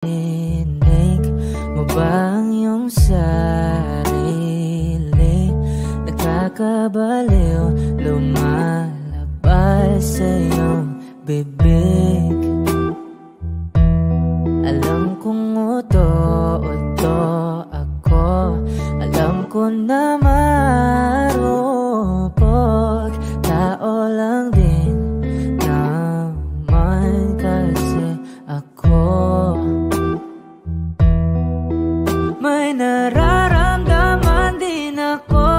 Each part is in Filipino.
Rinig mo ba ang iyong sarili? Nakakabaliw, lumalabas sa iyong bibig. Alam kong uto-uto ako, alam ko na marupok, tao lang din naman kasi ako. May nararamdaman din ako,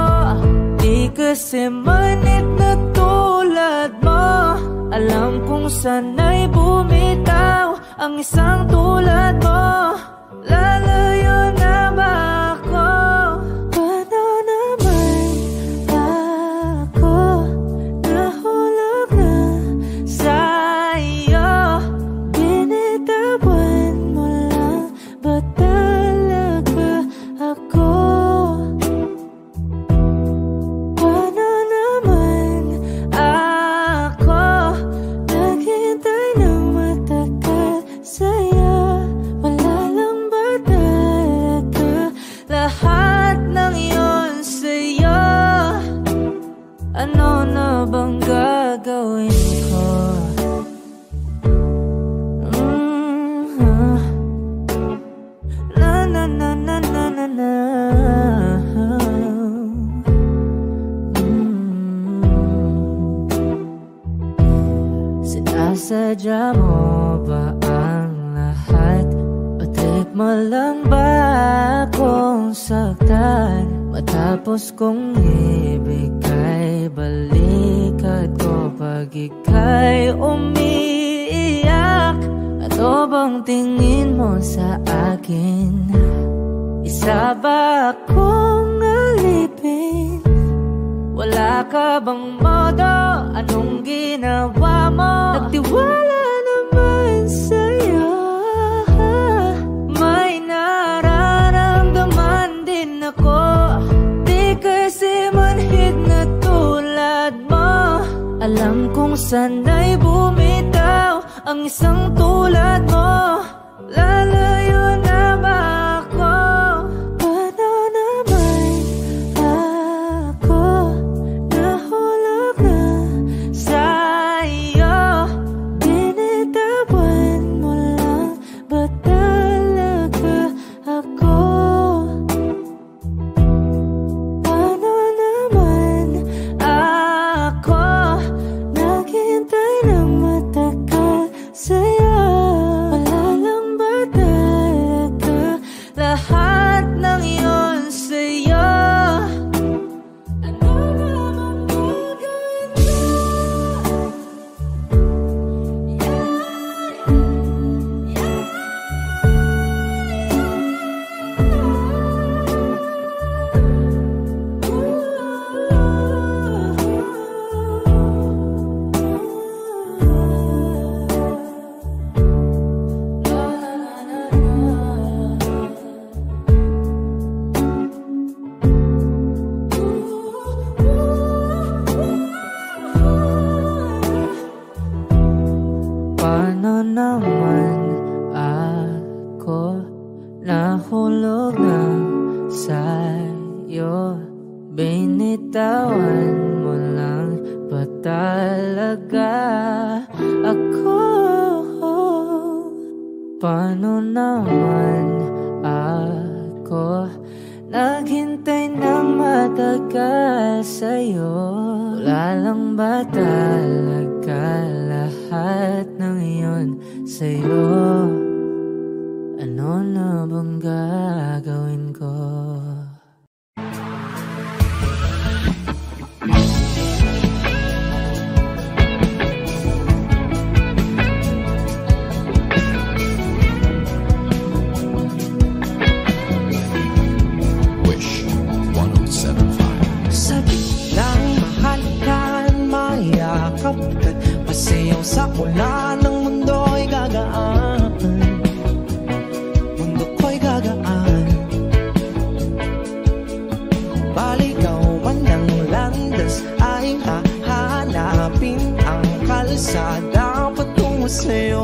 di kasi manit na tulad mo. Alam kong sana'y bumitaw ang isang tulad mo. Lalayo na ba ako? Paano naman ako nahulog na sa'yo? Binitawan mo lang ba talaga ako? Paano naman ako naghintay ng matagal sa'yo? Wala lang ba talaga lahat ng yun sa'yo? Ano na bang gagawin ko? Na na na na na na na. Sinasadya mo ba ang lahat? O trip mo lang ba akong saktan? Matapos kong ibigay balikat ko pag ika'y umiiyak. Ano bang tingin mo sa akin? Isa ba akong alipin? Wala ka bang modo? Anong ginawa mo? Nagtiwala naman sa'yo. May nararamdaman din ako, di kasi manhid na tulad mo. Alam kong sana'y bumitaw ang isang tulad mo. Lalayo na ba ako? Paano naman ako nahulog na sa'yo? Binitawan mo lang ba talaga ako? Paano naman ako naghintay ng matagal sa'yo? Wala lang ba talaga lahat ng yun sa'yo? Ano naman gagawin ko? Paano naman ako nahulog na sa'yo? Binitawan mo lang ba talaga ako? Paano naman ako naghintay ng matagal sa'yo? Wala lang ba talaga lahat ng iyon sa'yo? Ano na bang gagawin ko? Wish 1075. Sabi lang mahal ka, mayakap ka, pasayaw sa kula ng mundo'y gagaan. Mundo ko'y gagaan. Baligaw man ng landas ay hahanapin ang kalsada patungo sa'yo.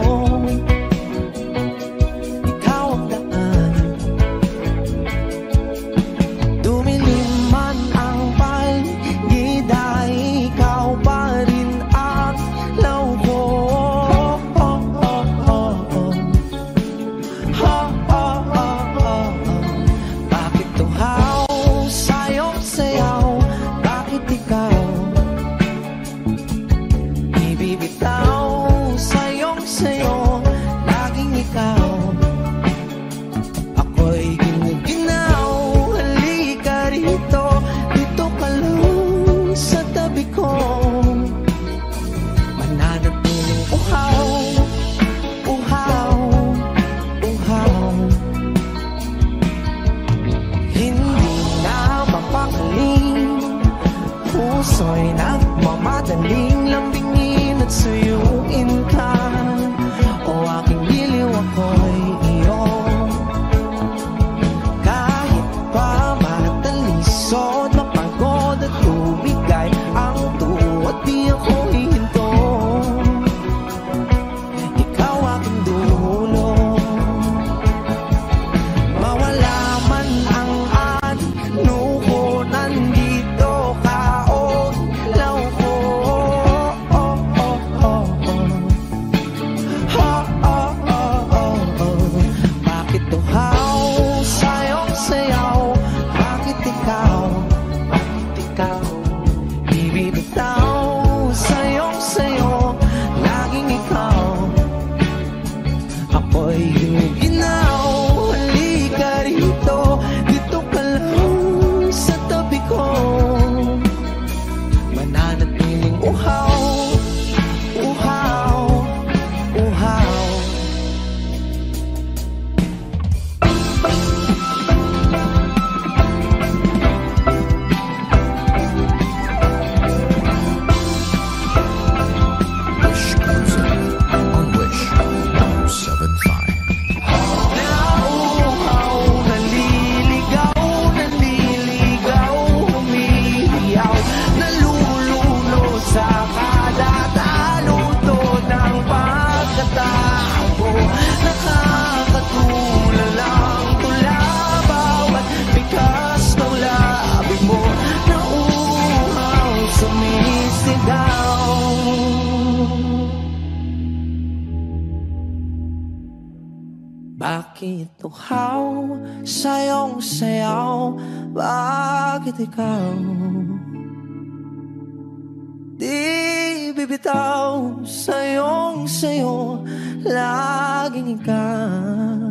Bakit uhaw sa iyong sayaw? Bakit ikaw di bibitaw sa iyong sayo? Laging ikaw,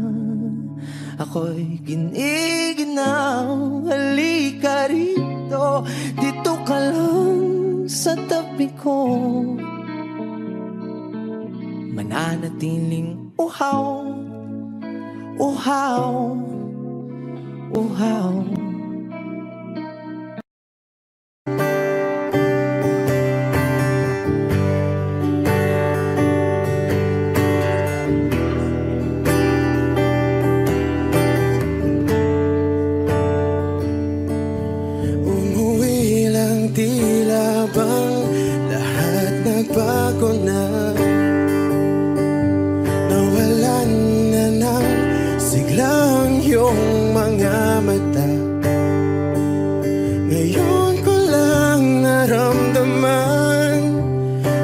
ako'y giniginaw. Halika rito, dito ka lang sa tabi ko. Mananatiling uhaw, uhaw, uhaw. Umuwi lang, tila bang lahat nagbago na. Nawalan na ng siglang iyong mga mata. Ngayon ko lang naramdaman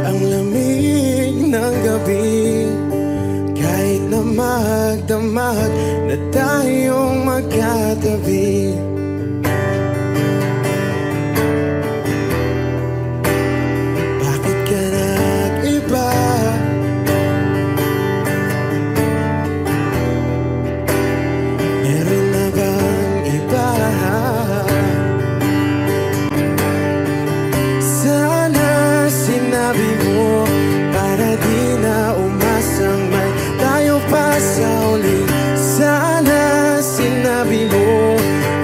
ang lamig ng gabi. Kahit na magdamag na tayong magkatabi. Bakit ka nag-iba? Meron na bang iba? Sana sinabi mo para di na umasang may tayo pa sa uli. Sana sinabi mo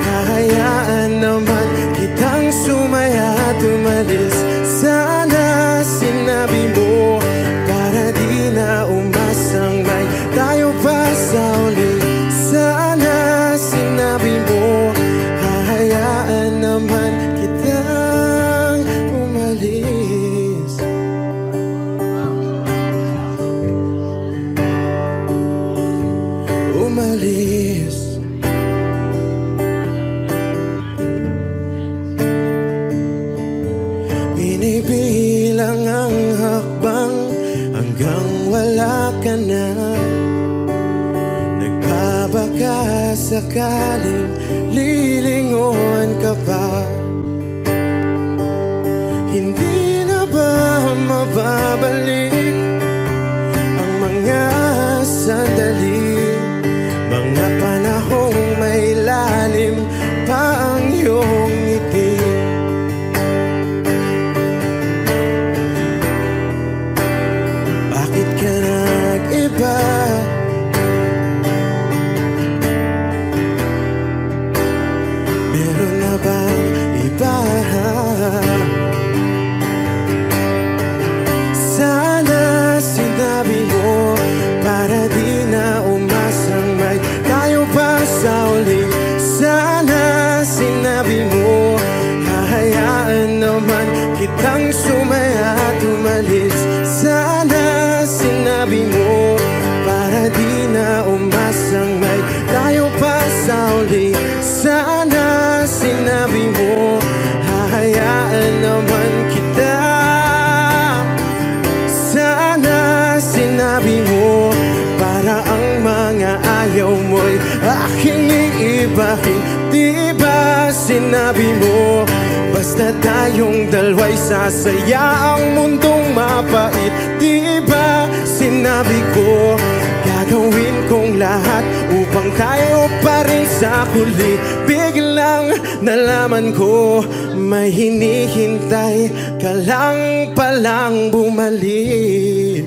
hahayaan naman kitang sumaya at umalis. Sana sinabi mo para di na umasang may tayo pa sa uli. Sana sinabi mo hahayaan naman kitang umalis. Umalis. Binibilang ang hakbang hanggang wala ka na. Nagbabaka sakaling lilingon ka pa. Hindi na ba mababalik ang mga sandali, mga panahong may lalim pa ang iyong ngiti? Bakit ka nag-iba? Meron na bang iba? Sana sinabi mo para di na umasang may tayo pa sa uli. Sana sinabi mo hahayaan naman kitang sumaya at umalis. Sana sinabi mo para di na umasang may tayo pa sa uli. Sana sinabi mo hahayaan naman kita. Sana sinabi mo para ang mga ayaw mo'y aking iibahin. Di ba sinabi mo basta tayong dalawa'y sasaya ang mundong mapait? Di ba sinabi ko gagawin kong lahat upang tayo pa rin sa huli? Biglang nalaman ko may hinihintay ka lang palang bumalik.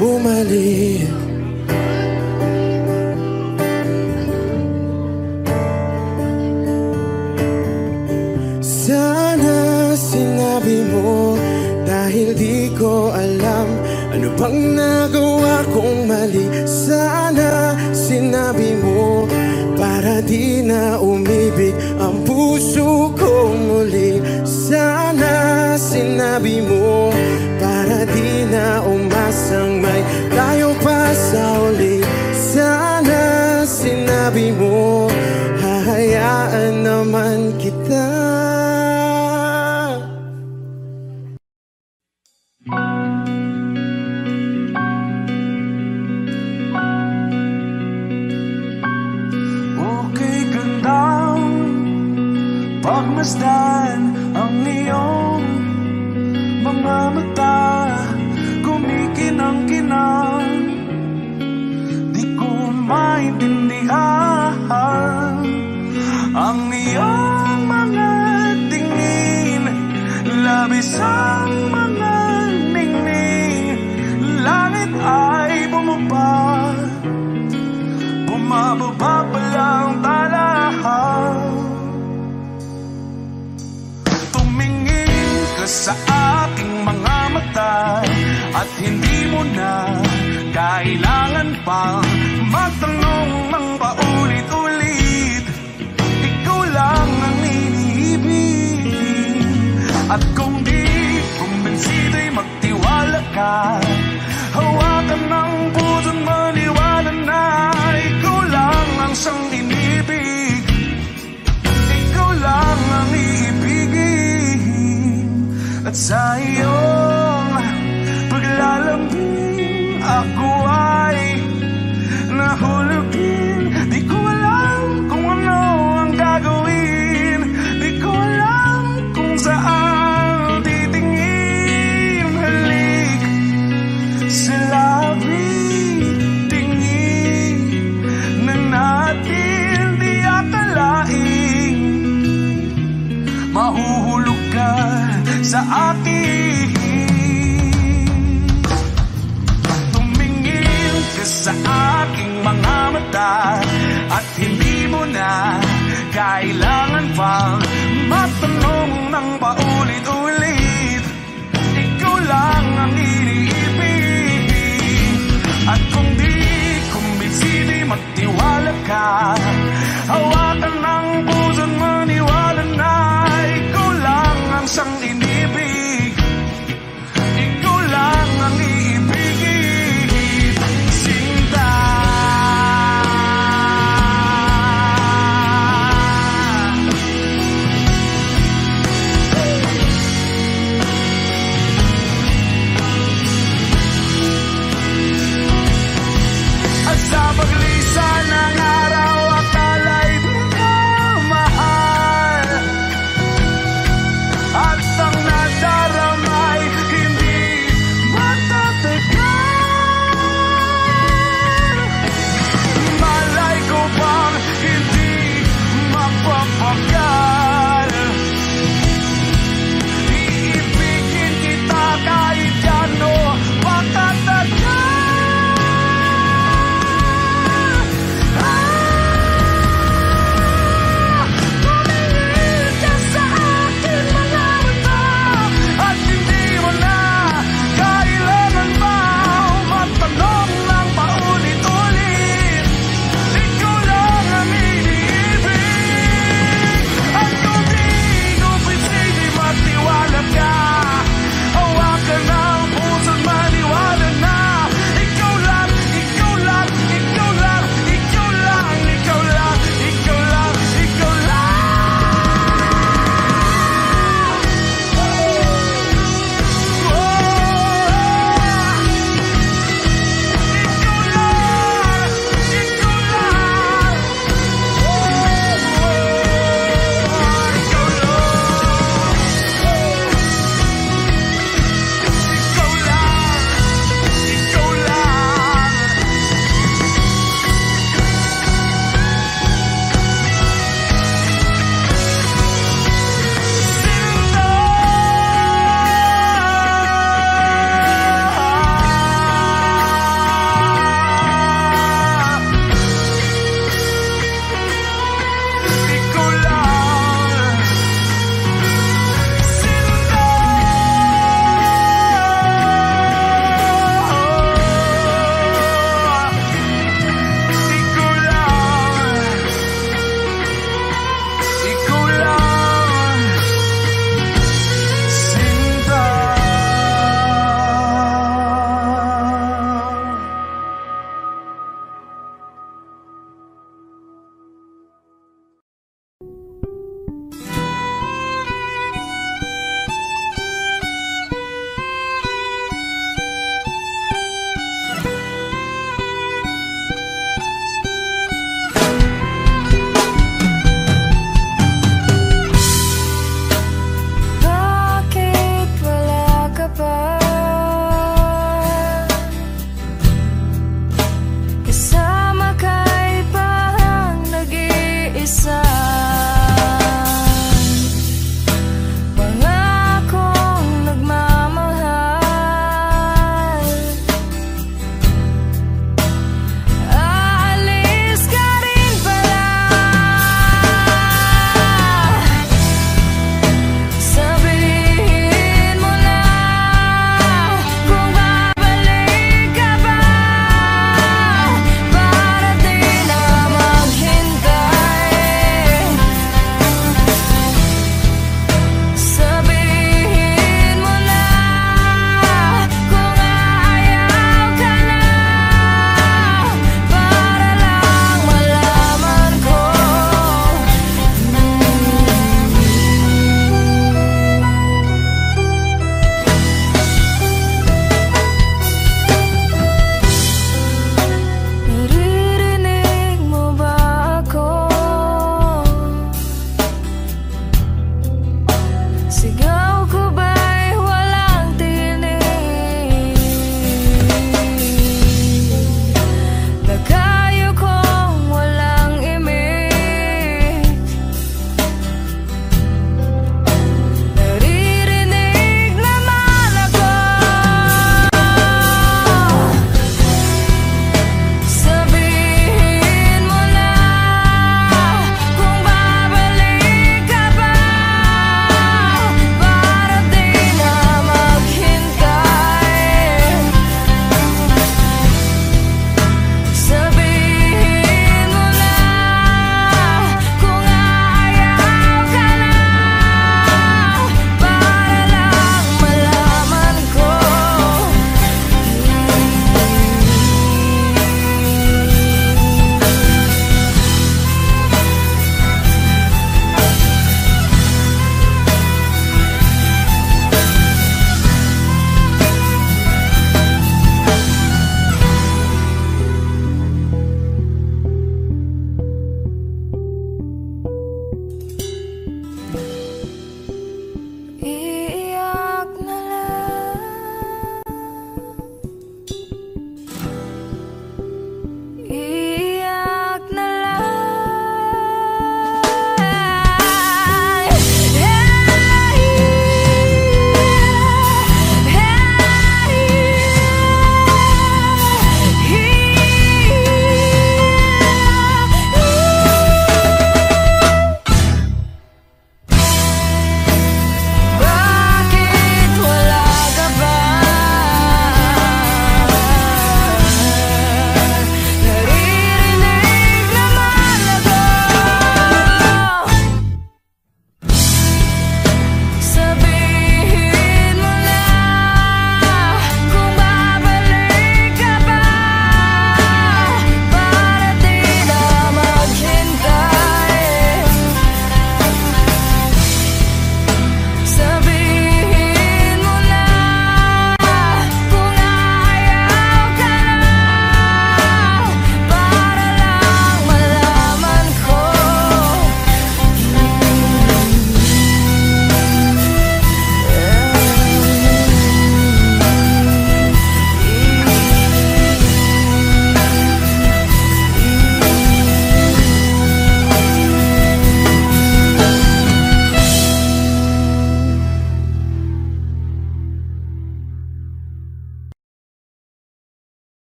Bumalik. Sana sinabi mo dahil di ko alam ano bang nagawa kong mali. Sana sinabi mo para di na umibig ang puso ko muli. Sana sinabi mo para di na umasang may tayo pa sa uli. Sana sinabi mo hahayaan naman kita. at hindi mo na kailangan pang magtanong ng paulit-ulit. Ikaw lang ang iniibig, at kung di kumbensito'y magtiwala ka. Hawakan ng puso't maniwala na ikaw lang ang siyang inibig. Ikaw lang ang iibigin, at sa iyong paglalambing ako ay nahulugin. Di ko alam kung ano ang gagawin, di ko alam kung saan titingin. Halik sa labi, tingin na natin di akalain. Mahuhulog ka sa akin. Tumingin ka sa aking mga mata, at hindi mo na kailangan pang matanong ng paulit-ulit. Ikaw lang ang iniibig, at kung di kumbensito'y magtiwala ka. Hawakan ng puso't maniwala na ikaw lang ang siyang inibig. Ikaw lang ang iibigin, Sinta.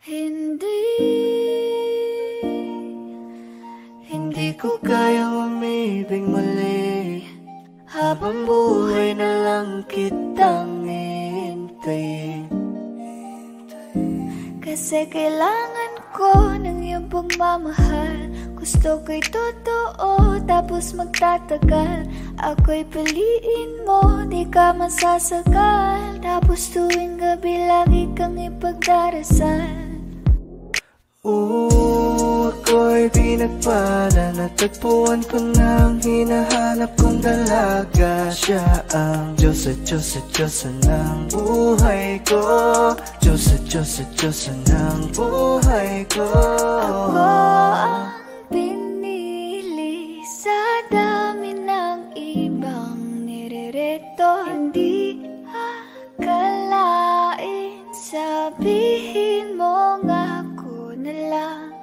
Hindi ko kayang umibig muli, habang buhay na lang kitang hintayin. Kasi kailangan ko ng iyong pagmamahal. Gusto ko'y totoo, tapos magtatagal. Ako'y piliin mo, di ka masasakal. Tapos tuwing gabi lagi kang ipagdarasal. Ako'y pinagpala, natagpuan ko ng hinahanap kong dalaga. Siya ang Diyos at Diyos at Diyos ng buhay ko. Diyos at Diyos at Diyos ng buhay ko. Ako ang pinili sa dami ng ibang nirereto. Hindi akalain, sabihin mo nga na lang.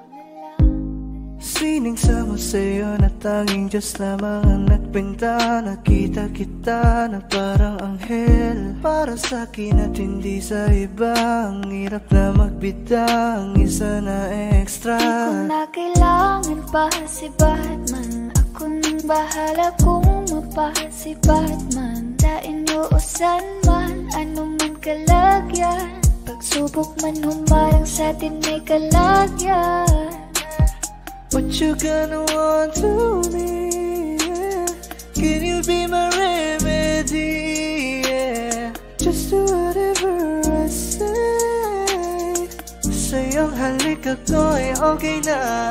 Sining sama sa'yo na tanging Diyos lamang ang nagpinta. Nakita kita na parang anghel para sa'kin at hindi sa iba. Ang hirap na magbida, ang isa na extra. Di ko na kailangan pa si Batman. Ako nang bahala kung mapasi Batman. Sa inyo o san man, ano man kalagyan. Pagsubok man humarang sa'tin may kalagyan. What you gonna want to me, yeah? Can you be my remedy, yeah? Just do whatever I say. Sa'yong halik ako'y okay na.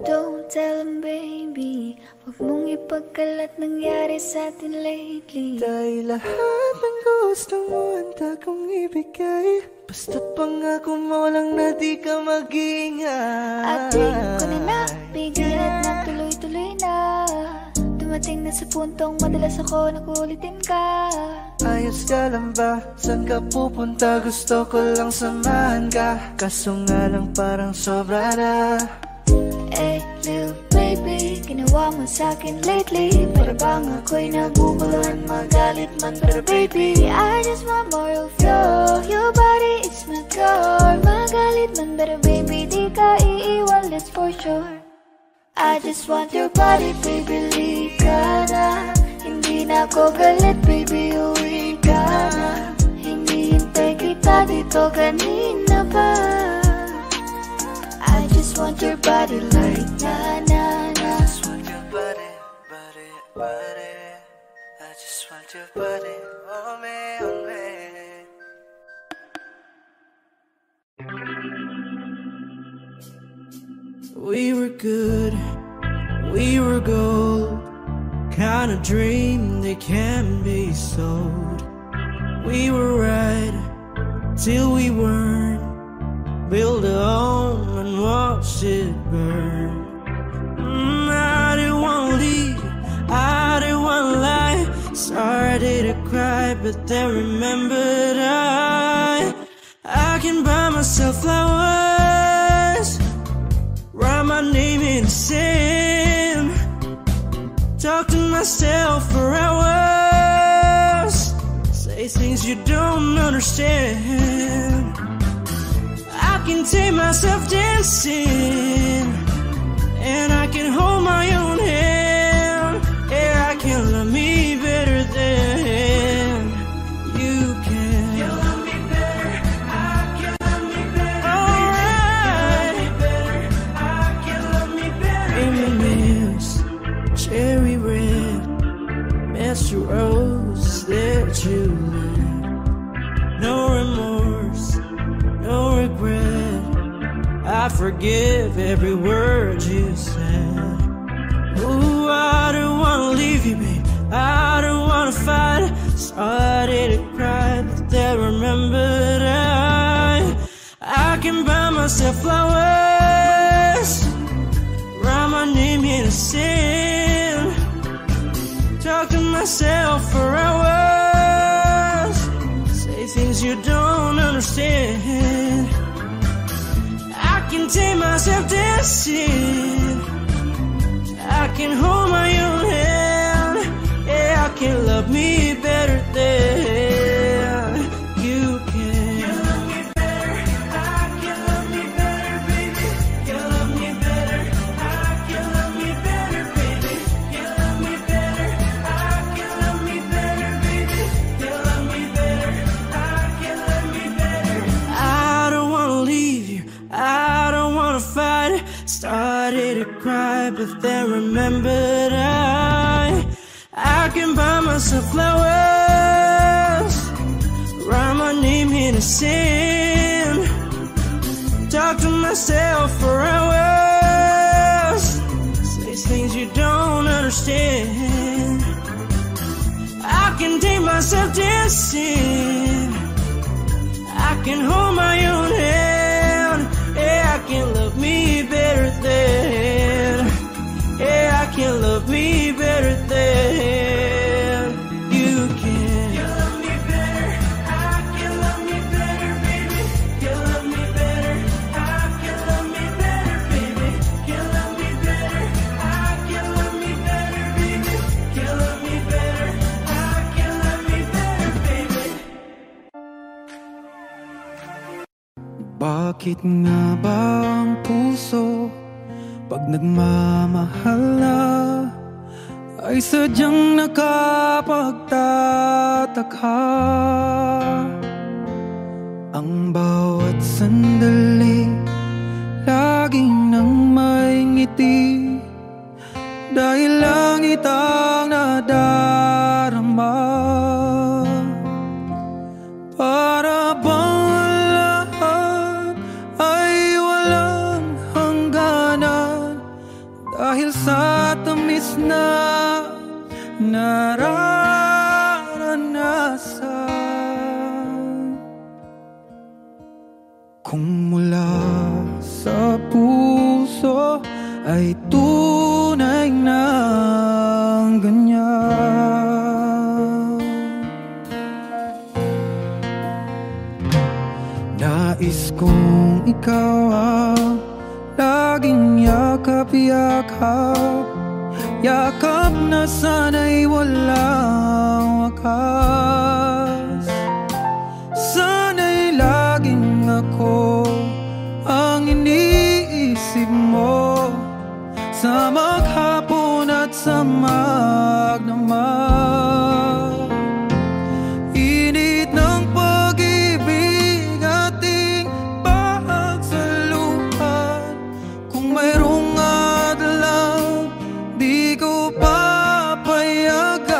Don't tell him, baby. Huwag mong ipagkalat nangyari sa'tin lately. Dahil lahat ng gusto mo handa kong ibigay. Basta pangako mo lang na di ka mag-ingay. At di ko na nabigyan at natuloy-tuloy na. Dumating na sa puntong madalas ako nakulitin ka. Ayos ka lang ba? Saan ka pupunta? Gusto ko lang samahan ka. Kaso nga lang parang sobra na. Hey, little baby, ginawa mo sa'kin lately. Para bang ako'y naguguluhan, magalit man. Pero baby, I just want more of you. Your body is my core. Magalit man, pero baby, di ka iiwan, that's for sure. I just want your body, baby, lika na. Hindi na ako galit, baby, uwi ka na. Hinihintay kita dito kanina pa. I just want your body like na-na-na. I just want your body, body, body. I just want your body, oh me, oh me. We were good, we were gold. Kind of dream that can be sold. We were right till we weren't. Build a home and watch it burn. I didn't want to leave, I didn't want to lie. Started to cry, but then remembered I can buy myself flowers, write my name in the sand, talk to myself for hours, say things you don't understand. I can take myself dancing, and I can hold my own hand. Yeah, I can love me better than you can. You love me better, I can love me better. Alright, I can love me better. M&M's, cherry red, Master Rose that you left. No remorse, no regret. I forgive every word you said. Ooh, I don't wanna leave you, babe, I don't wanna fight. Started to cry, but then remembered I can buy myself flowers, write my name in the sand, talk to myself for hours, say things you don't understand. I can take myself dancing, I can hold my own hand. Yeah, I can love me better than you can. You love me better, way to cry, but then remembered I can buy myself flowers, write my name in the sand, talk to myself for hours, say things you don't understand. I can take myself dancing, I can hold my own hand. Yeah, I can love me better than, yeah, I can love me better than you can. You love me better, I can love me better, baby. You love me better, I can love me better, baby. You love me better, I can love me better, baby. You love me better, I can love me better, baby. Bakit nga ba ang puso pag nagmamahal na ay sadyang nakapagtataka? Ang bawat sandali laging nang may ngiti, dahil langit ang nadarama. Para bang lahat ay walang hangganan dahil sa tamis na nararanasan. Kung mula sa puso ay tunay na ganyan, nais kong ikaw ang laging yakap-yakap, yakap na sana'y walang wakas. Sana'y laging ako ang iniisip mo sa maghapon at sa magdamag. Init ng pag-ibig ating pagsaluhan, kung mayroong adlang di ko papayagan.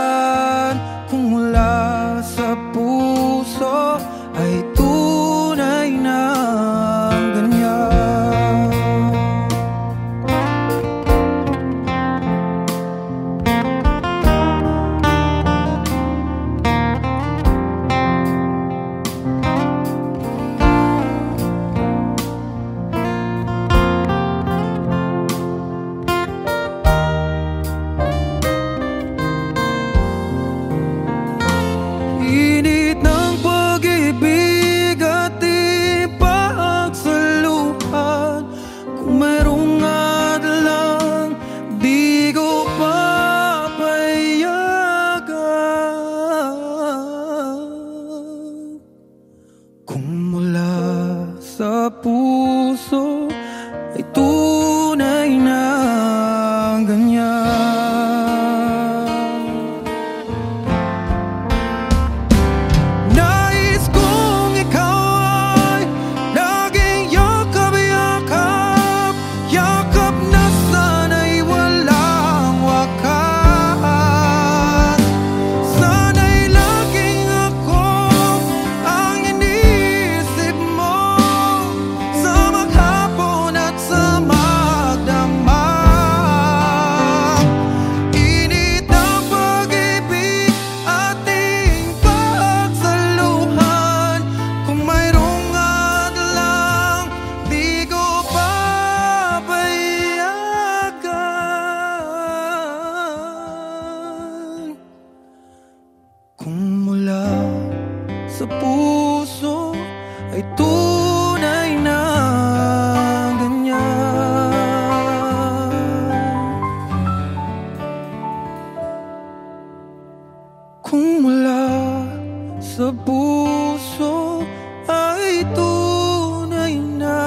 Kung mula sa puso ay tunay na ganyan. Init ng pag-ibig ating pagsaluhan, kung mayroong adlang di ko papayagan. Kung mula sa puso ay tunay na ganyan. Nais kong ikaw ay laging yakap-yakap, yakap na sana'y walang wakas. Sana'y laging ako ang iniisip mo sa maghapon at sa magdamag. Init ng pag-ibig ating pagsaluhan, kung mayroong adlang di ko papayagan. Kung mula sa puso ay tunay na ganyan. Kung mula sa puso ay tunay na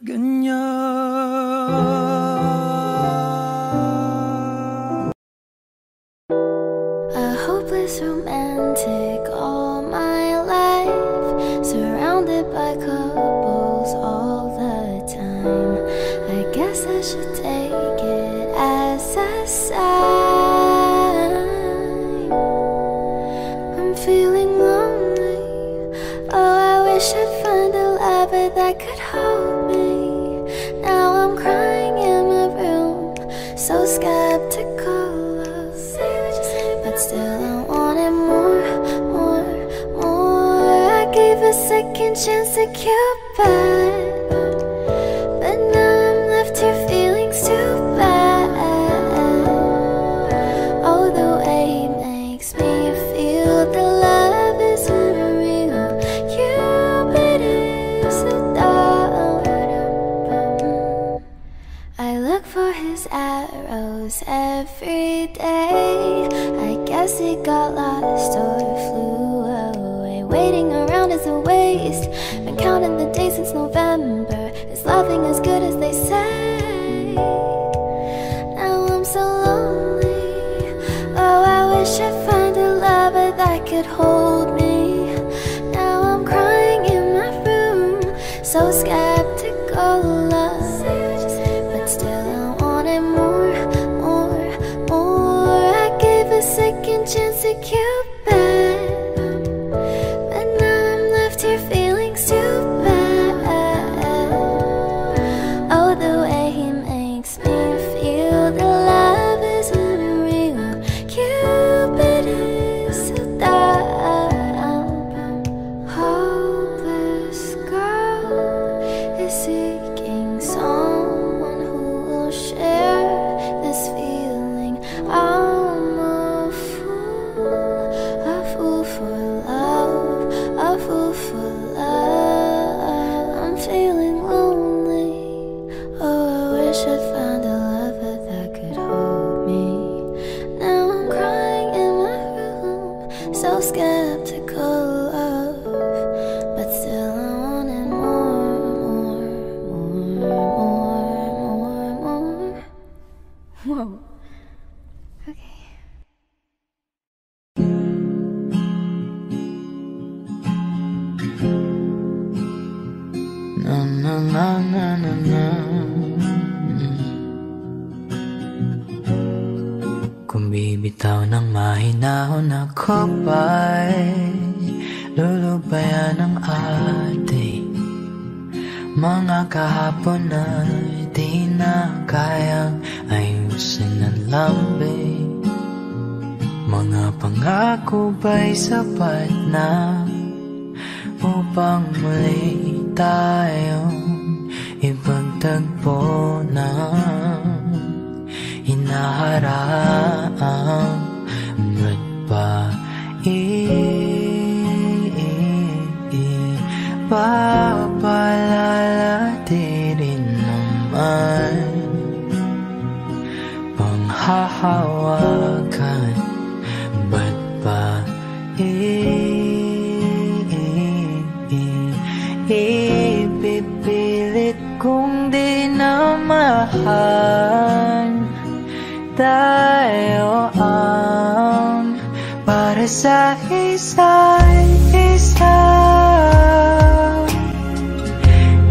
ganyan. A hopeless romantic all my life, surrounded by color. should take it as a sign. I'm feeling lonely. Oh, I wish I'd find a lover that could hold me. Now I'm crying in my room, so skeptical of, but still I wanted more, more, more. I gave a second chance to Cupid, but now I'm left here feeling too bad. Oh, the way he makes me feel the love is unreal. Cupid is a dog. I look for his arrows every day. I guess he got lost or flew away. Waiting around is a waste. Been counting the days since November. Is loving as good as they say? Now I'm so lonely. Oh, I wish I'd find a lover that could hold me. Now I'm crying in my room, so skeptical of, but still I wanted more, more, more. I gave a second chance to Cupid, but now I'm left here feeling too bad. Oh, the way he makes me feel the love is unreal. Cupid is so dumb. Hopeless girl is seeking someone who will share this feeling. I'm a fool for love, a fool for love. I'm feeling lonely. Oh, I wish I'd found a lover that could hold me. Now I'm crying in my room, so skeptical of, but still I wanted more, more, more, more, more. Whoa. Okay. Na na na na na na. Kung bibitaw ng mahinahon ako ba'y lulubayan ang ating mga kahapon na di na kayang ayusin ng lambing. Mga pangako ba'y sapat na upang muli tayong ipagtagpo na hinaharap? Ba't ba papalalatirin naman? Panghahawakan, ba't ba ipipilit kong di na mahal? Tayo ang para sa isa't isa.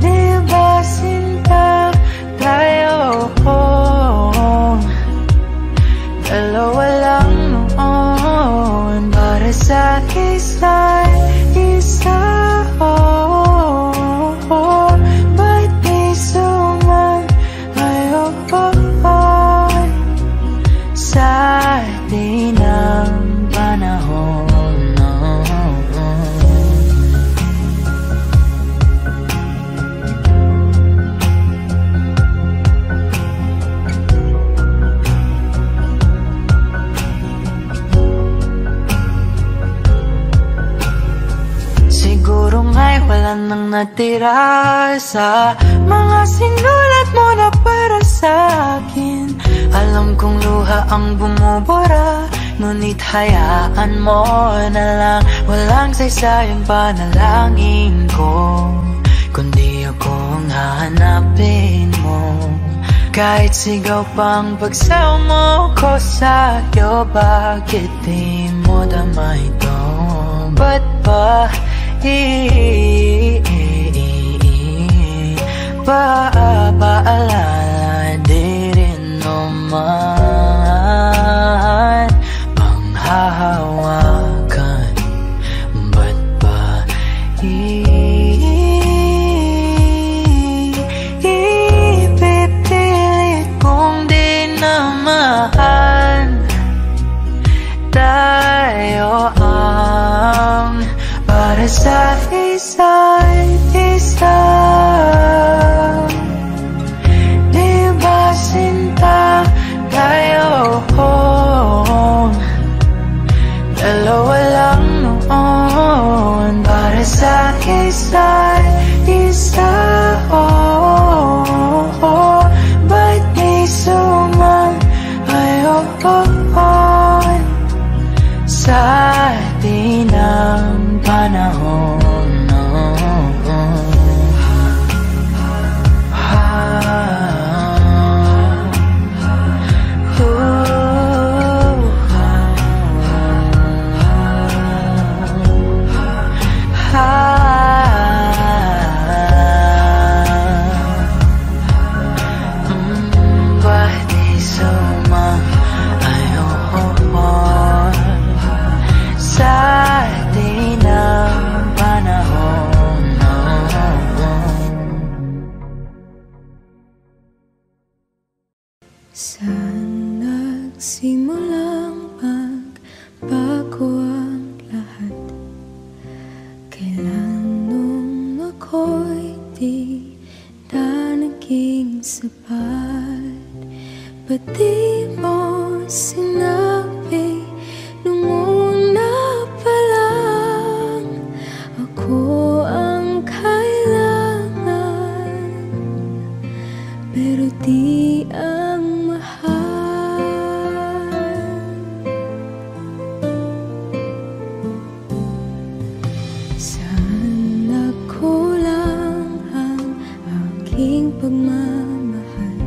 Di ba sinta tayo? Dalawa lang noon para sa isa't isa. Ba't di sumayon sa atin ang panahon? Siguro nga'y wala nang natira sa mga sinulat mo na para sa akin. Alam kong luha ang bumubura, ngunit hayaan mo na lang. Walang saysayang panalangin ko, kundi ako ang hahanapin mo. Kahit sigaw pang pagsaw mo ko sa'yo, bakit di mo damay ito? Ba't ba paalala naman bang hahawakan? Ba't ba ipipilit kong di na mahal? Tayo ang para sa isa't isa. Di ba sinta tayo? Dalawa lang noon para sa isa't isa. Ba't di sumayon sa atin ang panahon? Saan nagsimulang magbago ang lahat? Kailan nung ako'y di na naging sapat? Ba't di mo sinabi nung una pa lang ako ang kailangan? Pero di ang pagmamahal,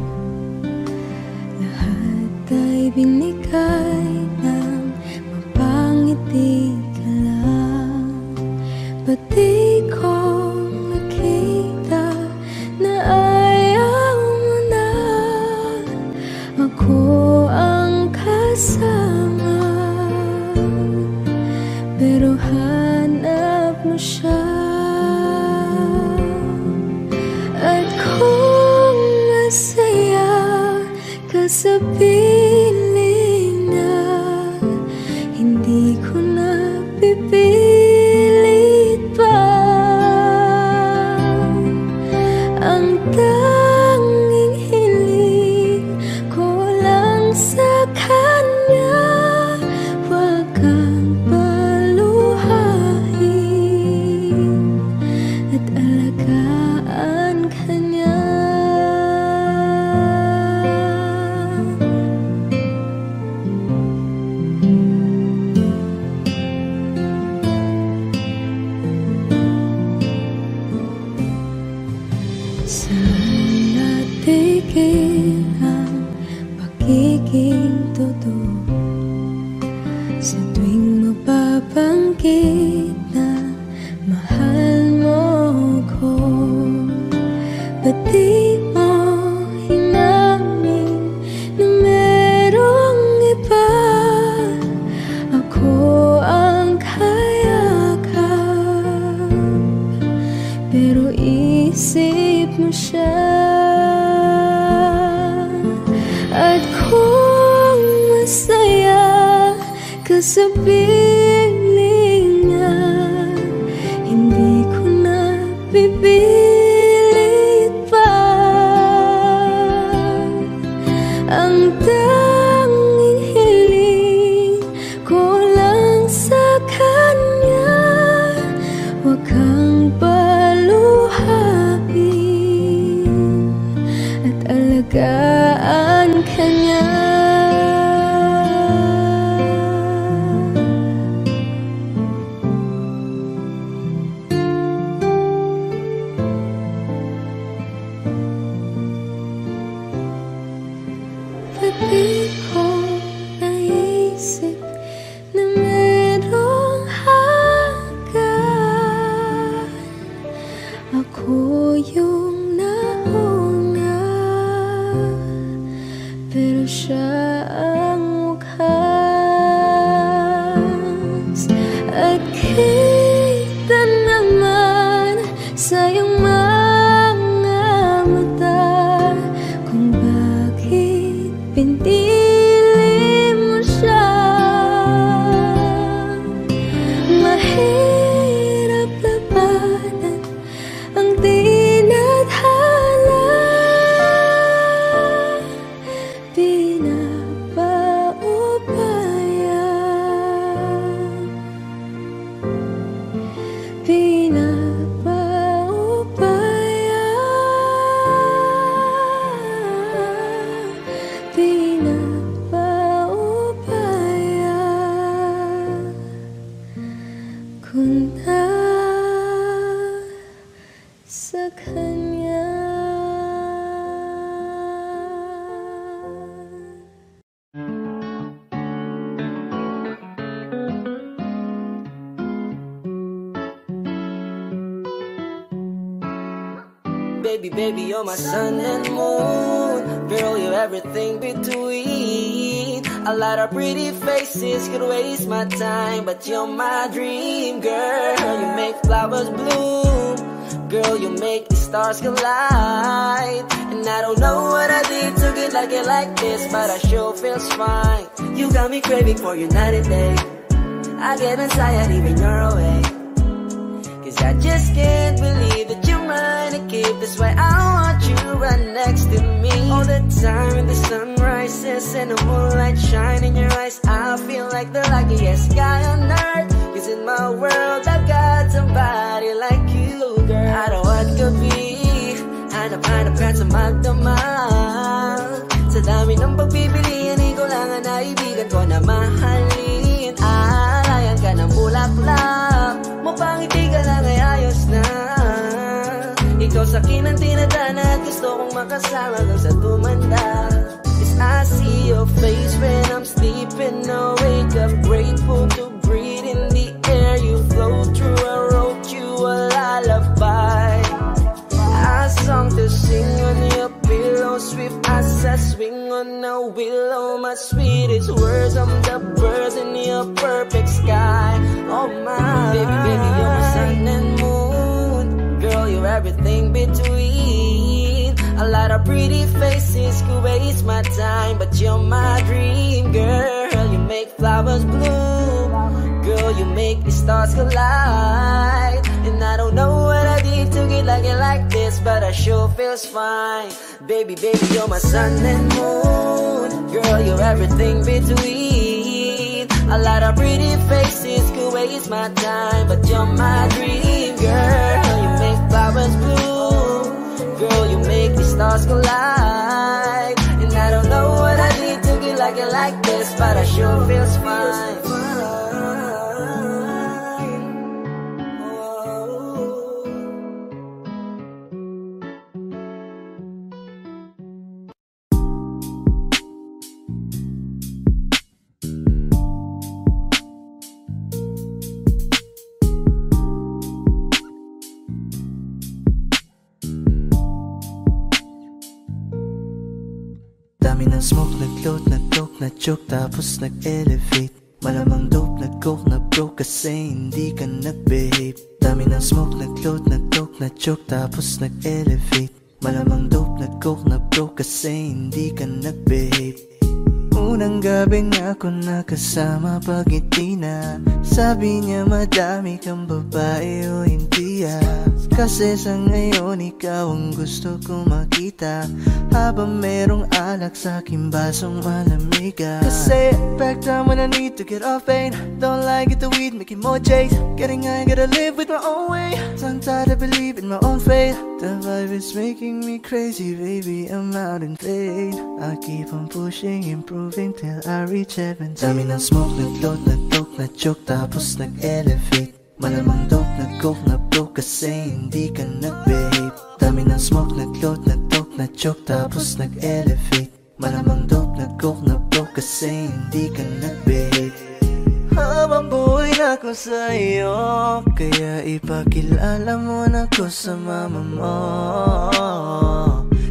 lahat ay binigay ng mapangiti ka lang. Ba't di ko nakita na ayaw mo na ako ang kasama? Pero hanap mo siya. At kung masaya ka sa piling na hindi ko na pipilit pa, ang tanging hiling ko lang sa kanya, wag kang paluhain at alagaan kanya. Saan natigil ang pagiging totoo? Sa tuwing mapapanggit na mahal mo ko, ba't di mo hinamin na merong iba? Ako ang kayakap, pero isip mo siya. At kung masaya ka sa piling niya, hindi ko na pipilit pa, ang tanging hiling ko lang sa kanya, wag kang paluhain at alagaan kanya. kanya. Baby, baby, you're my sun and moon. Girl, you're everything between. A lot of pretty faces could waste my time, but you're my dream, girl. You make flowers bloom. Girl, you make the stars collide. And I don't know what I did to get like this, but I sure feels fine. You got me craving for you night and day. I get anxiety when you're away, 'cause I just can't believe that you're mine to keep. That's why I want you right next to me all the time. When the sun rises and the moonlight shine in your eyes, I feel like the luckiest guy on earth. 'Cause in my world I've got somebody like you, girl. I don't want to be hanap-hanap ka sa magdamag. Sa dami ng pagpipilian, ikaw lang ang naibigan ko na mahalin. Alayan ka ng bulaklak, mapangiti ka lang ay ayos na. Ikaw sa akin ang tinadana at gusto kong makasama kang sa tumanda. 'Cause I see your face when I'm sleeping. I wake up grateful to breathe in the air you flow through. I wrote you a lullaby, a song to sing on your pillow, swift as a swing on a willow. My sweetest words, I'm the birds in your perfect sky. Oh my, baby, baby, you're my sun and moon. Girl, you're everything between. A lot of pretty faces could waste my time, but you're my dream, girl. You make flowers bloom. Girl, you make the stars collide. And I don't know what I did to get like this, but I sure feels fine. Baby, baby, you're my sun and moon. Girl, you're everything between. A lot of pretty faces could waste my time, but you're my dream, girl. You make flowers bloom. Girl, you make the stars collide. And I don't know what I did to get like this, but I sure feels fine. Dami ng smoke, nag-float, nag-coke, na-choke, tapos nag-elevate. Malamang dope, nag-coke, na-broke kasi hindi ka nag-behave. Dami ng smoke, nag-float, nag-coke, na-choke, tapos nag-elevate. Malamang dope, nag-coke, na-broke kasi hindi ka nag-behave. Unang gabi na ako nakasama pag ngiti na. Sabi niya madami kang babae o hindi Kasi sa ngayon ikaw ang gusto kong makita, habang merong alak sa aking basong malamig Kasi back time when I need to get off pain. Don't like it the weed, making more chase. Getting high, gotta live with my own way. Tongue tied, I believe in my own fate. The vibe is making me crazy, baby, I'm out in fade. I keep on pushing, improving till I reach heaven. Dami ng smoke, nag-float, nag-coke, na-choke, tapos nag-elevate. Malamang dope, nag-coke, na-broke kasi hindi ka nag-behave. Dami ng smoke, nag-float, nag-coke, na-choke, tapos nag-elevate. Malamang dope, nag-coke, na-broke kasi hindi ka nag-behave. Habang buhay na ako sa'yo, kaya ipakilala mo na ko sa mama mo.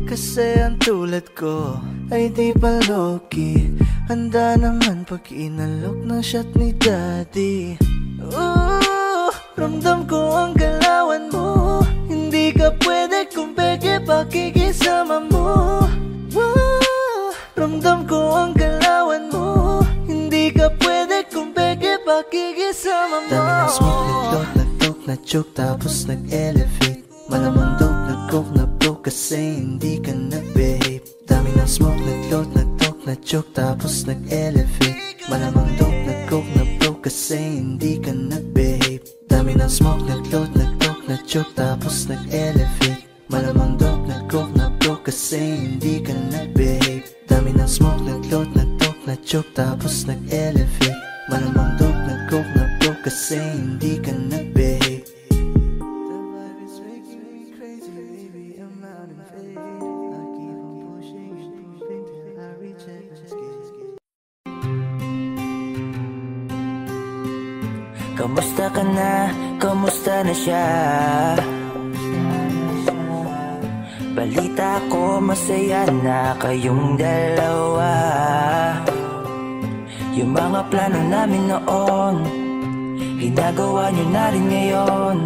Kasi ang tulad ko ay di pa low-key. Handa naman pag inalok ng shot ni daddy. Ramdam ko ang galawan mo. Hindi ka pwede kung peke pakikisama mo. Ramdam ko ang galawan mo. Hindi ka pwede kung peke pakikisama mo. Dami ng smoke, nag-float, nag-coke, na-choke, tapos nag-elevate. Malamang dope, nag-coke, na-broke kasi hindi ka nag-behave. Dami ng smoke, nag-float, nag-coke, na-choke, tapos nag-elevate. Malamang dope, nag-coke, na-broke kasi hindi ka nag-behave. Dami ng smoke, nag-float, nag-coke, na-choke, tapos nag-elevate. Malamang dope, nag-coke, na-broke kasi hindi ka nag-behave. Dami ng smoke, nag-float, nag-coke, na-choke, tapos nag-elevate. Malamang dope, nag-coke, na-broke kasi hindi ka nag-behave. The vibe is making me crazy. Kamusta ka na? Kamusta na siya? Balita ko masaya na kayong dalawa. Yung mga plano namin noon, ginagawa nyo na rin ngayon.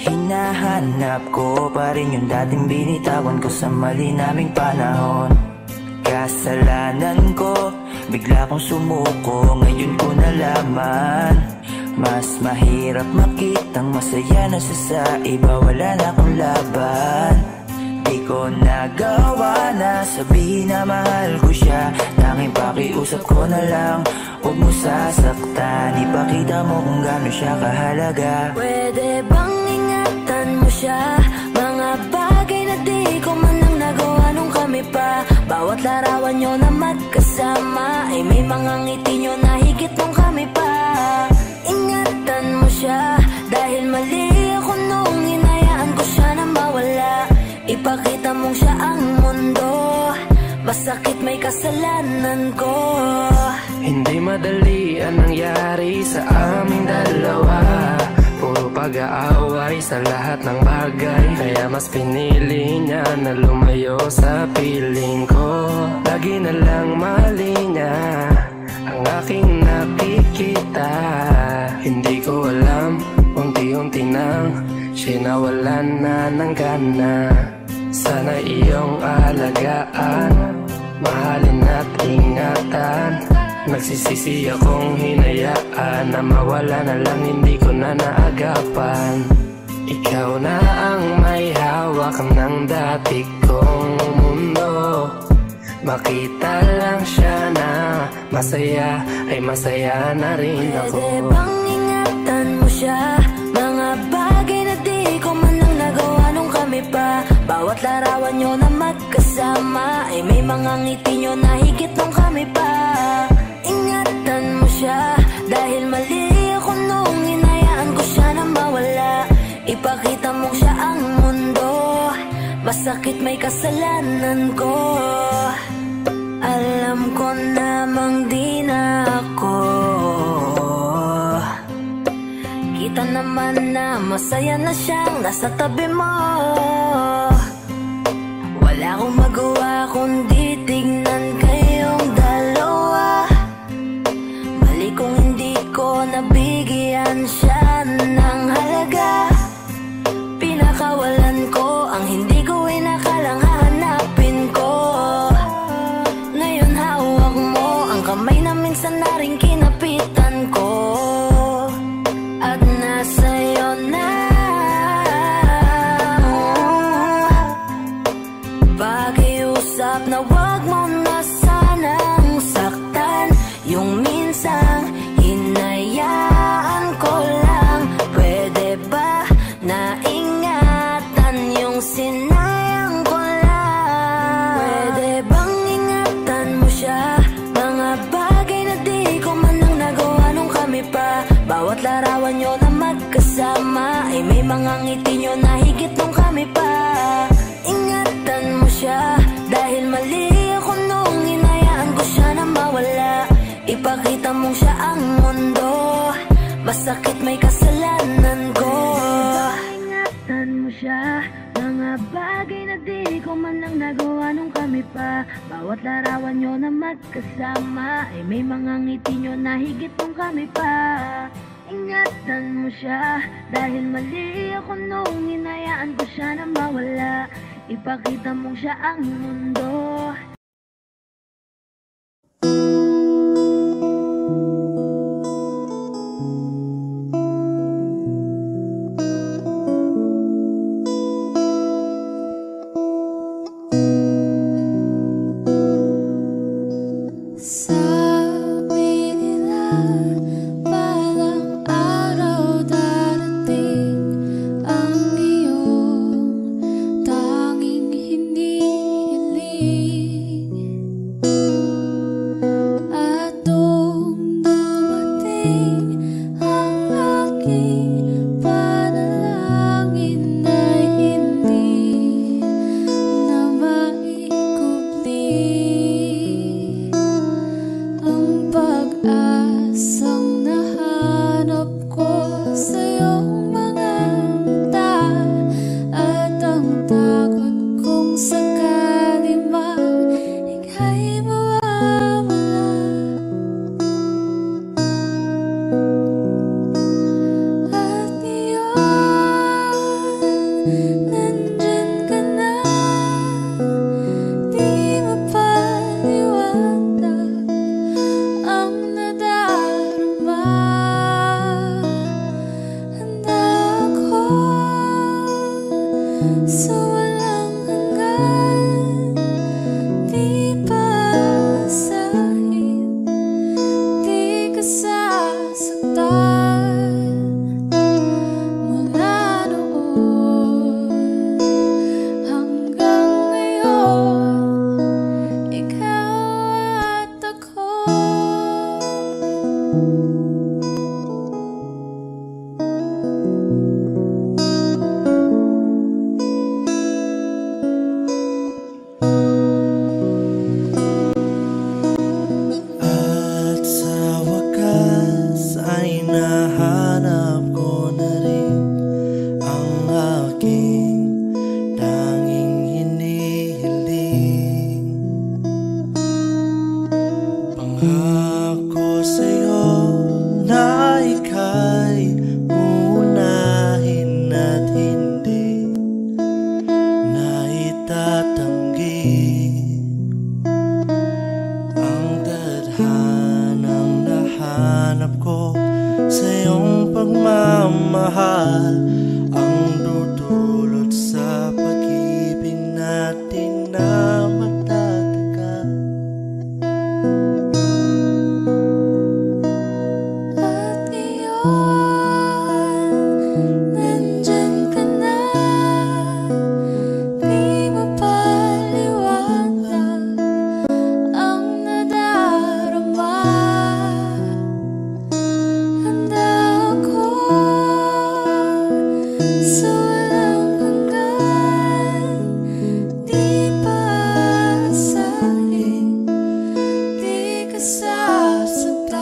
Hinahanap ko pa rin yung dating binitawan ko sa mali naming panahon. Kasalanan ko, bigla kong sumuko, ngayon ko nalaman. Mas mahirap makitang masaya na siya sa iba, wala na akong laban. Di ko nagawa na sabihin na mahal ko siya, tanging pakiusap ko na lang, huwag mo sasaktan. Ipakita mo kung gaano siya kahalaga. Pwede bang ingatan mo siya? Mga bagay na di ko man lang nagawa nung kami pa. Bawat larawan nyo na magkasama ay may mga ngiti nyo na higit nung kami pa. Ingatan mo siya dahil mali ako nung hinayaan ko siya na mawala. Ipakita mong siya ang mundo, masakit may kasalanan ko. Hindi madali ang nangyari sa aming dalawa. Puro pag-aaway sa lahat ng bagay, kaya mas pinili niya na lumayo sa piling ko. Lagi na lang mali niya ang aking nakikita. Hindi ko alam, unti-unti nang siya'y nawalan na ng gana. Sana iyong alagaan, mahalin at ingatan. Nagsisisi akong hinayaan na mawala na lang, hindi ko na naagapan. Ikaw na ang may hawak ng dati kong mundo. Makita lang siya na masaya, ay masaya na rin ako. Pwede bang ingatan mo siya? Mga bagay na di ko man lang nagawa nung kami pa. Bawat larawan nyo na magkasama ay may mga ngiti nyo na higit nung kami pa. Ingatan mo siya dahil mali ako nung hinayaan ko siya na mawala. Ipakita mo siya ang mundo, masakit may kasalanan ko. Alam ko namang di na ako. Kita naman na masaya na siyang nasa tabi mo. Wala akong magawa kundi tignan kayong dalawa. Mali kung hindi ko nabigyan siya ng halaga. Pinakawalan ko ang hindi ko inakalang hahanapin ko. Ngayon hawak mo ang kamay na minsan na rin kinapitan ko. At nasa'yo na pakiusap na wag mo na sanang saktan. Yung minsang hinayaan ko lang. Pwede ba na ingatan yung sinayang ko lang? Pwede bang ingatan mo siya? Mga bagay na di ko man lang nagawa nung kami pa. Bawat larawan nyo na magkasama ay may mga ngiti nyo na higit nung kami pa. Ingatan mo siya dahil mali ako nung hinayaan ko siya na mawala. Ipakita mong siya ang mundo, masakit may kasalanan ko. Ingatan mo siya, mga bagay na di ko man lang nagawa nung kami pa. Bawat larawan nyo na magkasama ay may mga ngiti nyo na higit nung kami pa. Ingatan mo siya dahil mali ako nung hinayaan ko siya na mawala. Ipakita mong siya ang mundo. Sabi nila palang araw darating ang iyong tanging hinihiling. At nung dumating ang aking panalangin ay hindi na maikubli. Ang pag-asang nahanap hinahanap ko sa iyong pagmamahal ang dudulot sa pag-ibig natin na matatagal. At ngayon, nandyan ka na, di mapaliwanag ang nadarama. Handa ako sa walang hanggan, di paasahin, di ka sasaktan.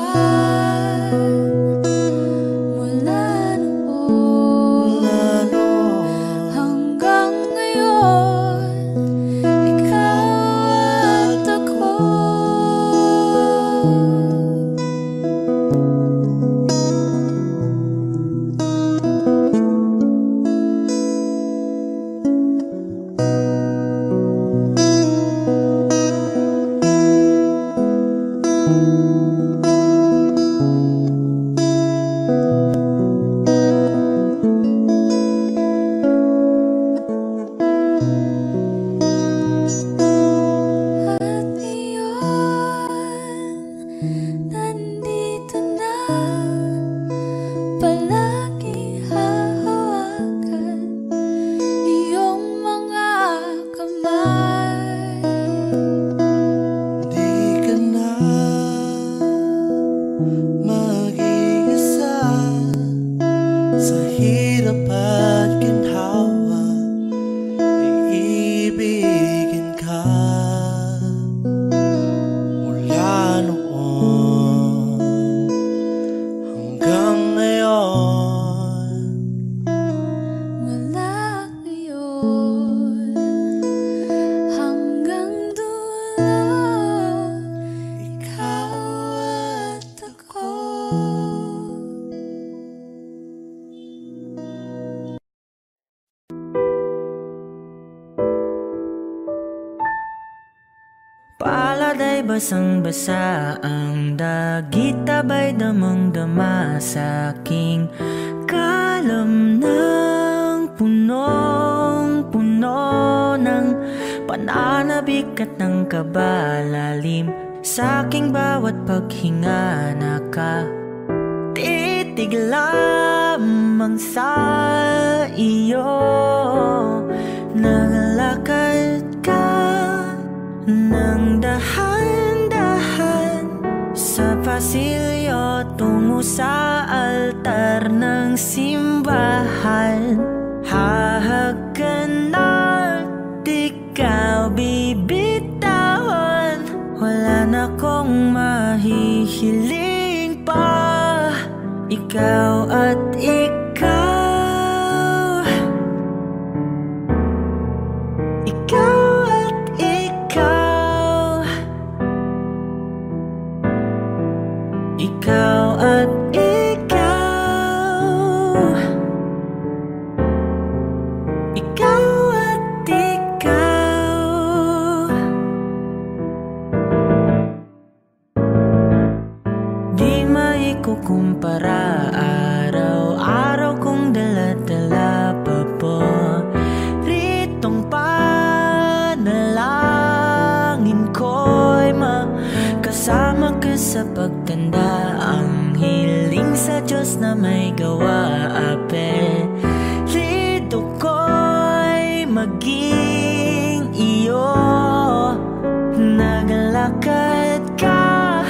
Mula noon hanggang ngayon, ikaw at ako. At ngayon, nandito na, palagi hahawakan iyong mga kamay. Di ka na mag-iisa sa hirap at ginhawa, iibigin ka mula noon hanggang ngayon. Mula ngayon hanggang dulo, ikaw at ako. Palad ay basang-basa, ang dagit abay damang-dama sa aking kalam ng punong-puno ng pananabik at ng kabalalim. Sa aking bawat paghinga nakatitig lamang sa iyo. Naglakad ka nang dahan-dahan sa pasilyo tungo sa altar ng simbahan. Hahagkanat ikaw bibitawan, wala na kong mahihiling pa. Ikaw at ikaw, ikaw at ikaw, ikaw at ikaw, ikaw at ikaw. Di maikukumpara, araw-araw kong dala-dala paboritong panalangin ko'y makasama ka sa pagtanda. Ang hiling sa Diyos na may gawa, apelyido ko'y maging iyo. Naglakad ka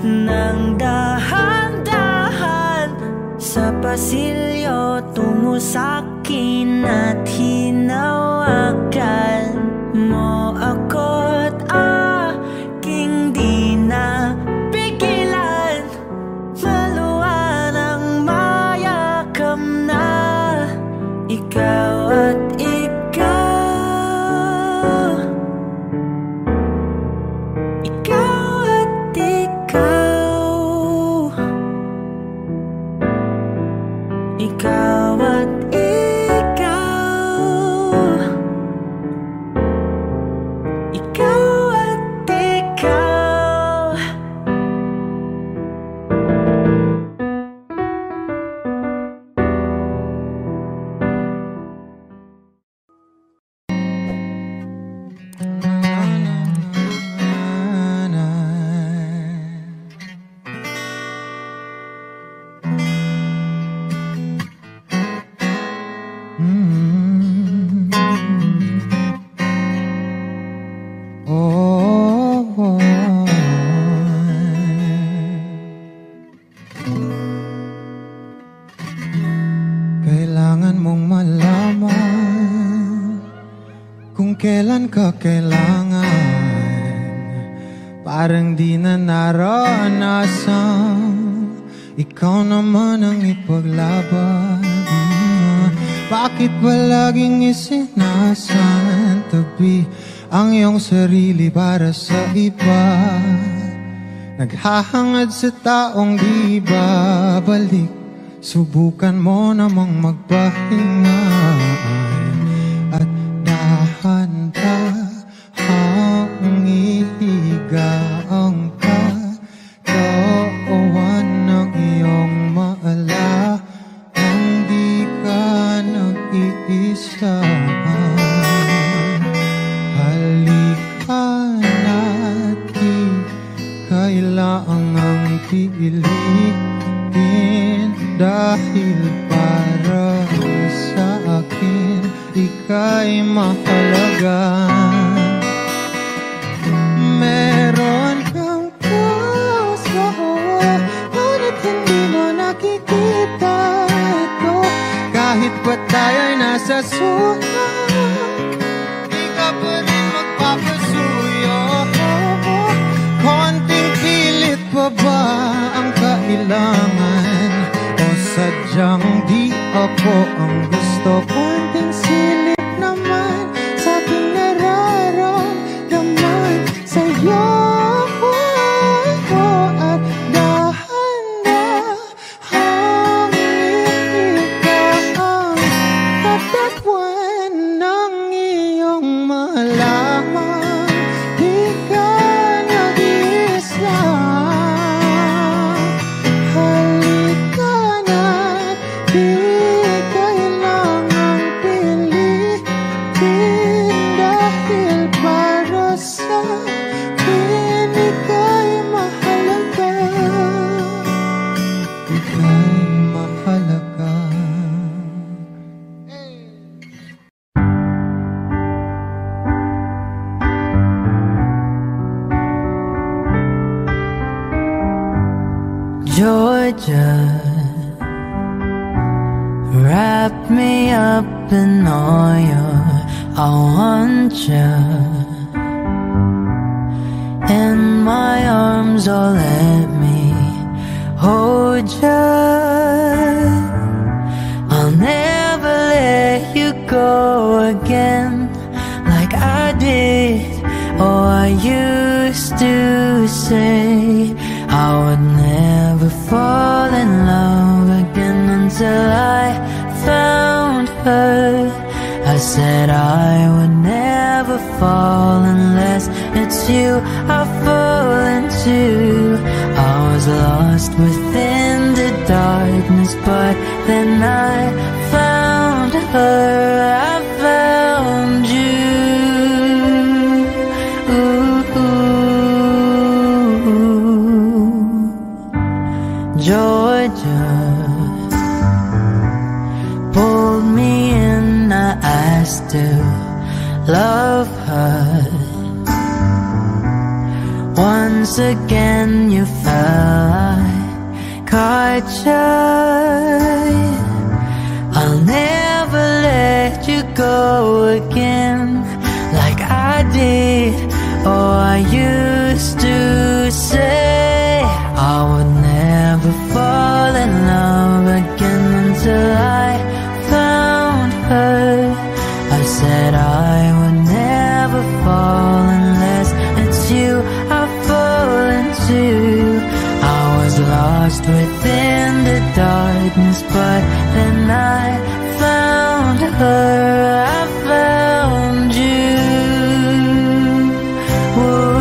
nang dahan-dahan sa pasilyo tungo sa'kin at hinawakan mo ako't aking di na pigilan. Maluwan ang mayakam na ikaw at ikaw, ikaw at ikaw, ikaw at ikaw, ikaw at ikaw. kailan ka kailangan, parang di na naranasan. Ikaw naman ang ipaglaban. Bakit ba laging isinasantabi ang iyong sarili para sa iba? Naghahangad sa taong di babalik. Subukan mo namang magpahinga at dahan-dahang ihiga ang katawan ng iyong maala. Hindi ka nag-iisa. Halika na't di kailangang pilitin, dahil para sa akin ika'y mahalaga. Meron kang puso, ngunit hindi mo nakikita ito. Kahit pa tayo'y nasa sulat, di ka pa rin magpapasuyo. Konting pilit pa ba ang kailangan? O sadyang di ako ang gusto? Konting silip naman sa aking nararamdaman sa'yo. At dahan-dahang ihiga ang katawan ng iyong malaman. Di ka nag-iisa. Halika na't di kailangang pilitin, dahil para sa akin ika'y mahalaga. Ika'y mahalaga. Georgia, wrap me up in all your, I want you in my arms, oh let me hold you. I'll never let you go again like I did. Oh, I used to say I would never fall in love again until I found her. I said I would never fall unless it's you I fall into. I was lost within the darkness, but then I found her. I found you. Georgia pulled me in, I asked to love her. Once again you fell, I caught you. I'll never let you go again like I did. Oh, I used to say I would never fall in love again until I found her. I said I would never fall unless it's you I fall into. I was lost within the darkness, but then I found her. I found you. Whoa.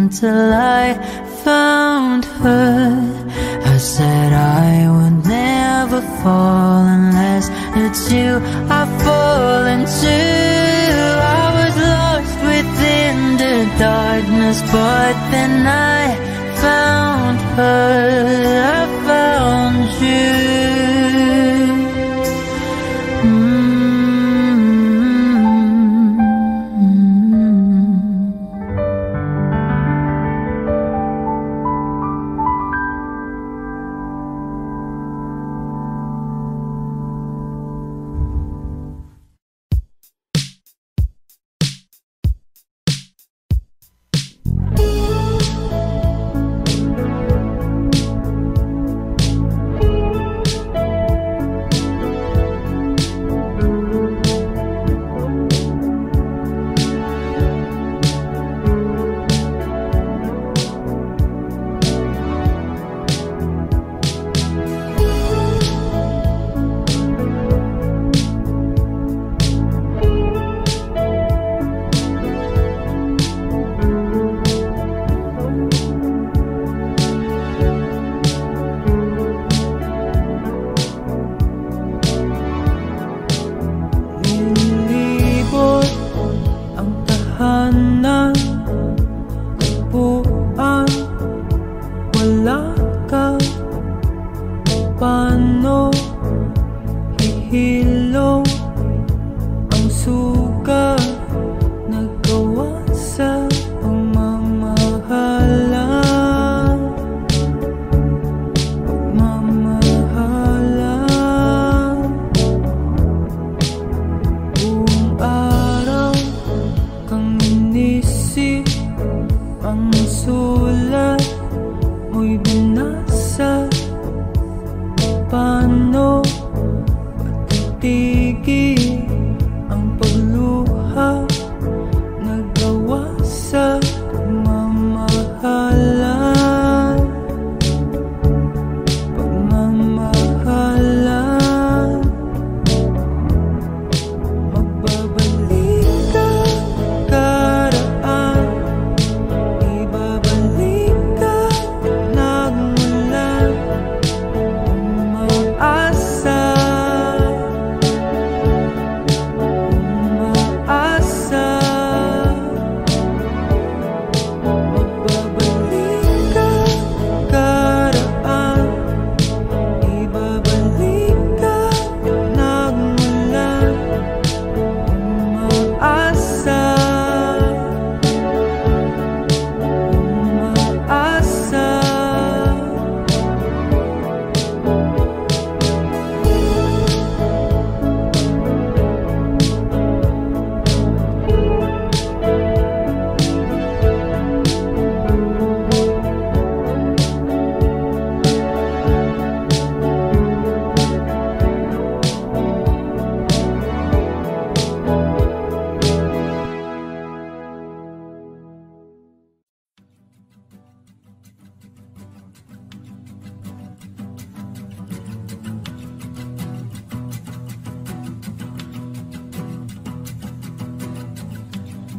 Until I found her. I said I would never fall unless it's you I fall into. I was lost within the darkness, but then I found her. I found you.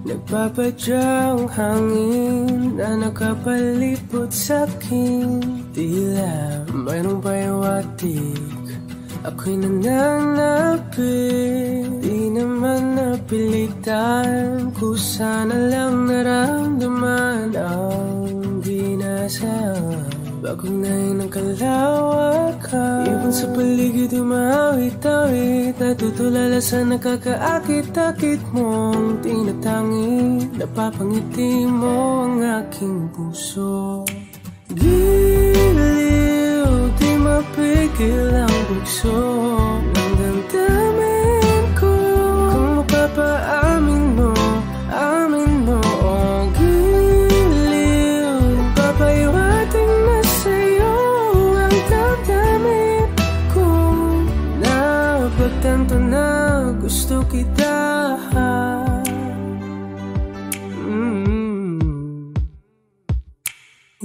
Nagpapadyang hangin na nakapalipot sa'kin. Tila mayroong payawatik, ako'y nananapit. Di naman napilitan, kusana lang naramdaman ang binasa. Bagong ngayon ang kalawakan, ibon sa paligid umawit-awit. Natutulala sa nakakaakit-akit mong tinatangi. Napapangiti mo ang aking puso. Giliw, di mapigil ang bugso ng damdamin ko. Kung mapapaamin mo, amin mo. Oh, giliw, papayawating na sa'yo ang damdamin ko. Napagtanto na gusto kita.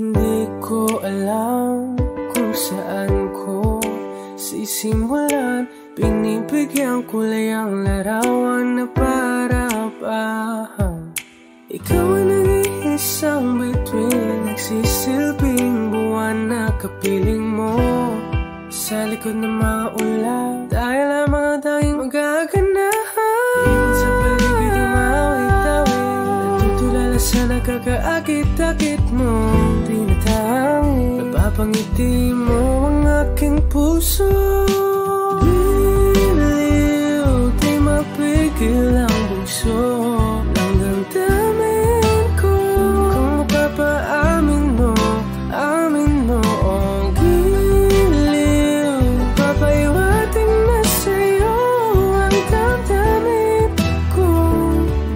Hindi ko alam kung saan ko sisimulan. Binibigyan kulay ang larawan na para-parahan. Ikaw ang nag-iisang bituin, nagsisilbing buwan na kapiling mo. Sa likod ng mga ulan, tayo lamang ang tanging magaganahan. Ibon sa paligid umawit-awit, natutulala sa nakakaakit-akit mo. Napapangiti mo ang aking puso. Giliw, di mapigil ang bugso ng damdamin ko. Kung mapapaamin mo, amin mo. Oh, giliw, papayawating na sa'yo ang damdamin ko.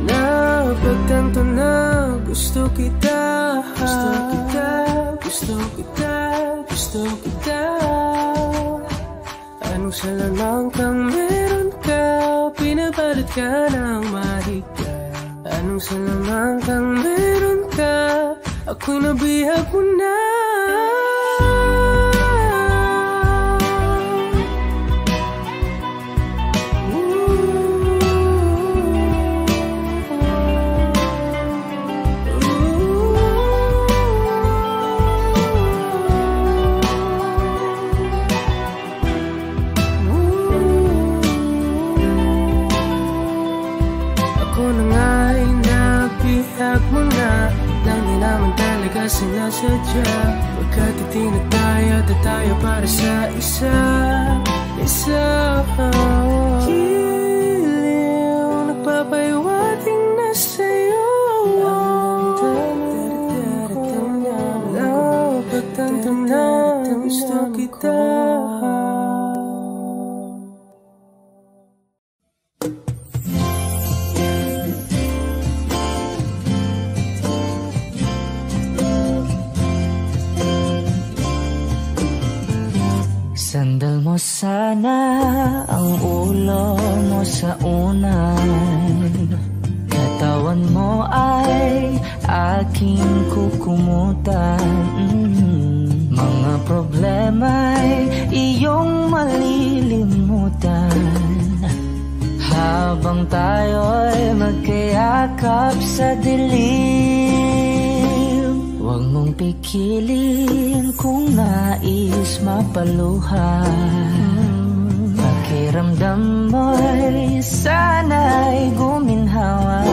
Napagtanto na gusto kita. Gusto kita, gusto kita, gusto kita. Anong salamang kang meron ka, pinabalot ka ng mahika. Anong salamang kang meron ka, ako'y nabihag mo na. Sinasadya, pagkat itinataya tayo para sa isa. Giliw, nagpapayawating na sa'yo. Napagtanto na gusto kita. Sandal mo sana ang ulo mo sa unan. Katawan mo ay aking kukumutan. Mga problema'y iyong malilimutan. Habang tayo'y magkayakap sa dilim. Huwag mong pikilin kung nais mapaluhan. Pakiramdam mo'y sana'y guminhawa.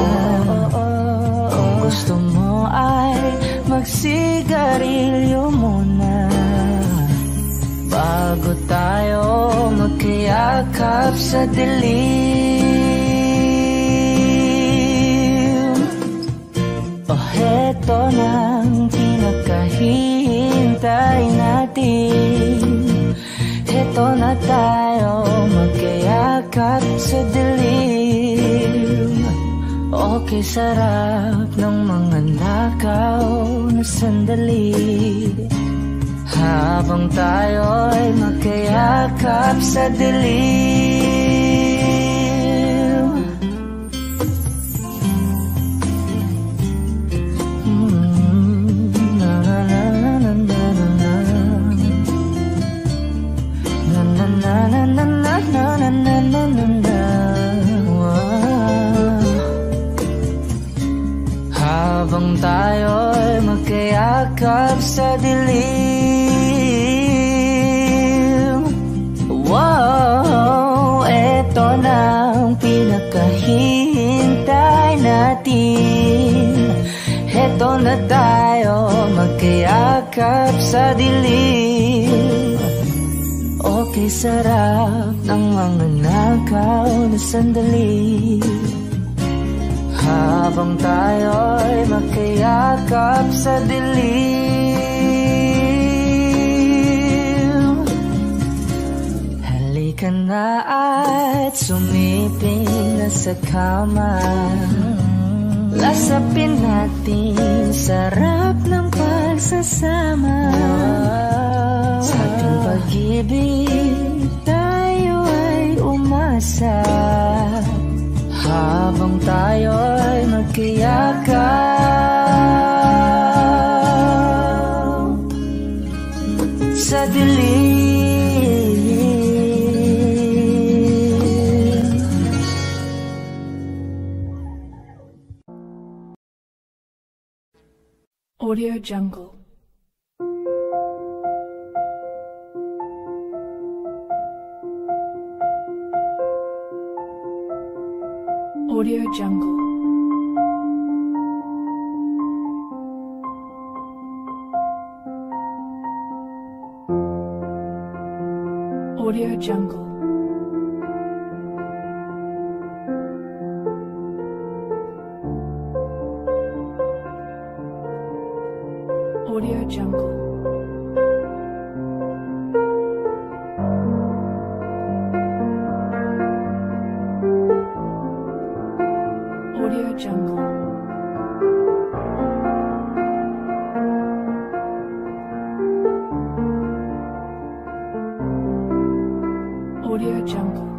Kung gusto mo ay magsigarilyo muna bago tayo magkayakap sa dilim. Heto nang pinakahihintay natin. Heto na tayo magkayakap sa dilim. Okay, sarap ng mga nakaw na sandali. Habang tayo'y magkayakap sa dilim. Habang tayo'y magkayakap sa dilim. Wow, eto na ang pinakahihintay natin. Eto na tayo magkayakap sa dilim. Okay, sarap ng mga nakaw na sandali. Habang tayo'y magkayakap sa dilim. Halika na at sumiping na sa kama. Lasapin natin sarap ng pagsasama. Sa ating pag-ibig tayo ay umasa. Habang tayo'y magkayakap sa dilim. Audio Jungle. Audio Jungle. Audio Jungle. Audio Jungle. Audio Jungle. Audio Jungle.